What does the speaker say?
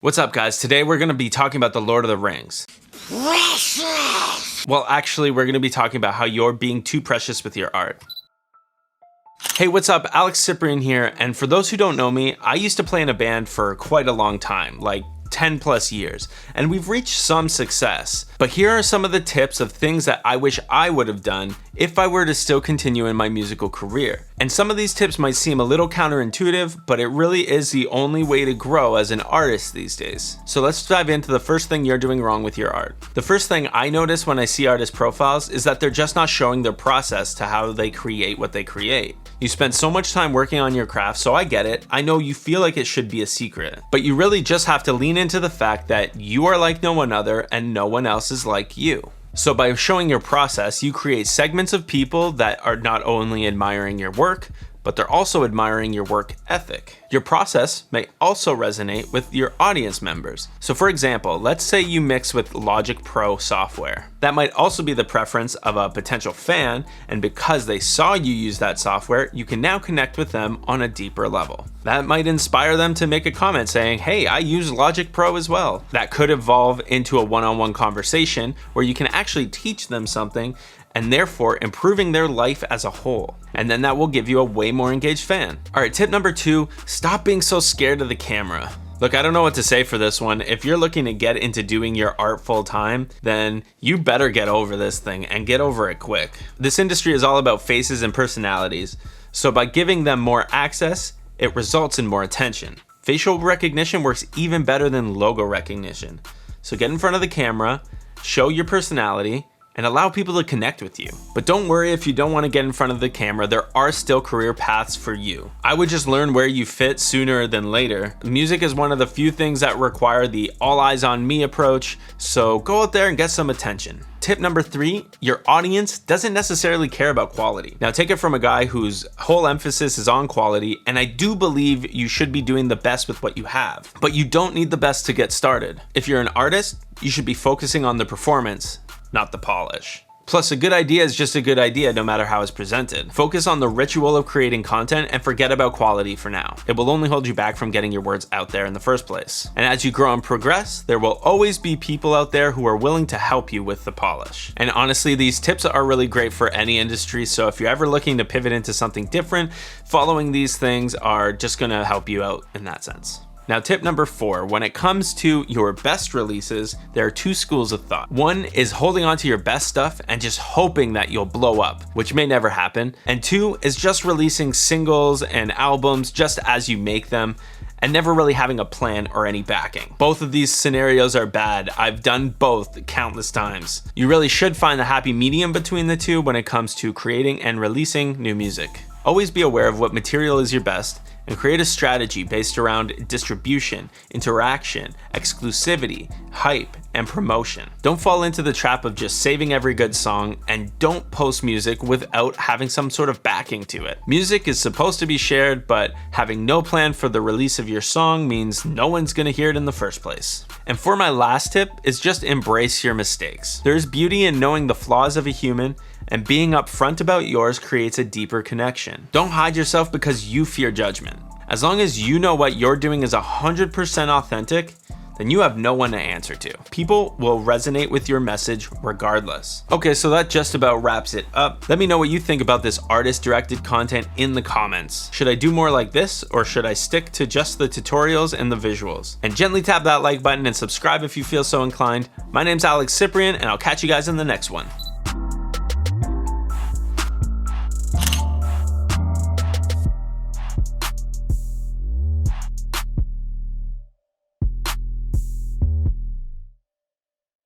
What's up, guys? Today we're going to be talking about the Lord of the Rings. Precious! Well, actually, we're going to be talking about how you're being too precious with your art. Hey, what's up? Alex Cyprian here, and for those who don't know me, I used to play in a band for quite a long time, like 10 plus years, and we've reached some success. But here are some of the tips of things that I wish I would have done if I were to still continue in my musical career. And some of these tips might seem a little counterintuitive, but it really is the only way to grow as an artist these days. So let's dive into the first thing you're doing wrong with your art. The first thing I notice when I see artist profiles is that they're just not showing their process to how they create what they create. You spend so much time working on your craft, so I get it. I know you feel like it should be a secret, but you really just have to lean into the fact that you are like no one other and no one else is like you. So by showing your process, you create segments of people that are not only admiring your work, but they're also admiring your work ethic. Your process may also resonate with your audience members. So for example, let's say you mix with Logic Pro software. That might also be the preference of a potential fan, and because they saw you use that software, you can now connect with them on a deeper level. That might inspire them to make a comment saying, hey, I use Logic Pro as well. That could evolve into a one-on-one conversation where you can actually teach them something and therefore improving their life as a whole. And then that will give you a way more engaged fan. All right, tip number 2, stop being so scared of the camera. Look, I don't know what to say for this one. If you're looking to get into doing your art full time, then you better get over this thing and get over it quick. This industry is all about faces and personalities. So by giving them more access, it results in more attention. Facial recognition works even better than logo recognition. So get in front of the camera, show your personality, and allow people to connect with you. But don't worry if you don't want to get in front of the camera, there are still career paths for you. I would just learn where you fit sooner than later. Music is one of the few things that require the all eyes on me approach, so go out there and get some attention. Tip number 3, your audience doesn't necessarily care about quality. Now take it from a guy whose whole emphasis is on quality, and I do believe you should be doing the best with what you have. But you don't need the best to get started. If you're an artist, you should be focusing on the performance, not the polish. Plus, a good idea is just a good idea no matter how it's presented. Focus on the ritual of creating content and forget about quality for now. It will only hold you back from getting your words out there in the first place. And as you grow and progress, there will always be people out there who are willing to help you with the polish. And honestly, these tips are really great for any industry, so if you're ever looking to pivot into something different, following these things are just gonna help you out in that sense. Now, tip number 4, when it comes to your best releases, there are 2 schools of thought. One is holding on to your best stuff and just hoping that you'll blow up, which may never happen. And 2 is just releasing singles and albums just as you make them and never really having a plan or any backing. Both of these scenarios are bad. I've done both countless times. You really should find the happy medium between the two when it comes to creating and releasing new music. Always be aware of what material is your best and create a strategy based around distribution, interaction, exclusivity, hype, and promotion. Don't fall into the trap of just saving every good song, and don't post music without having some sort of backing to it. Music is supposed to be shared, but having no plan for the release of your song means no one's gonna hear it in the first place. And for my last tip is just embrace your mistakes. There's beauty in knowing the flaws of a human, and being upfront about yours creates a deeper connection. Don't hide yourself because you fear judgment. As long as you know what you're doing is 100% authentic, then you have no one to answer to. People will resonate with your message regardless. Okay, so that just about wraps it up. Let me know what you think about this artist-directed content in the comments. Should I do more like this, or should I stick to just the tutorials and the visuals? And gently tap that like button and subscribe if you feel so inclined. My name's Alex Cyprian, and I'll catch you guys in the next one.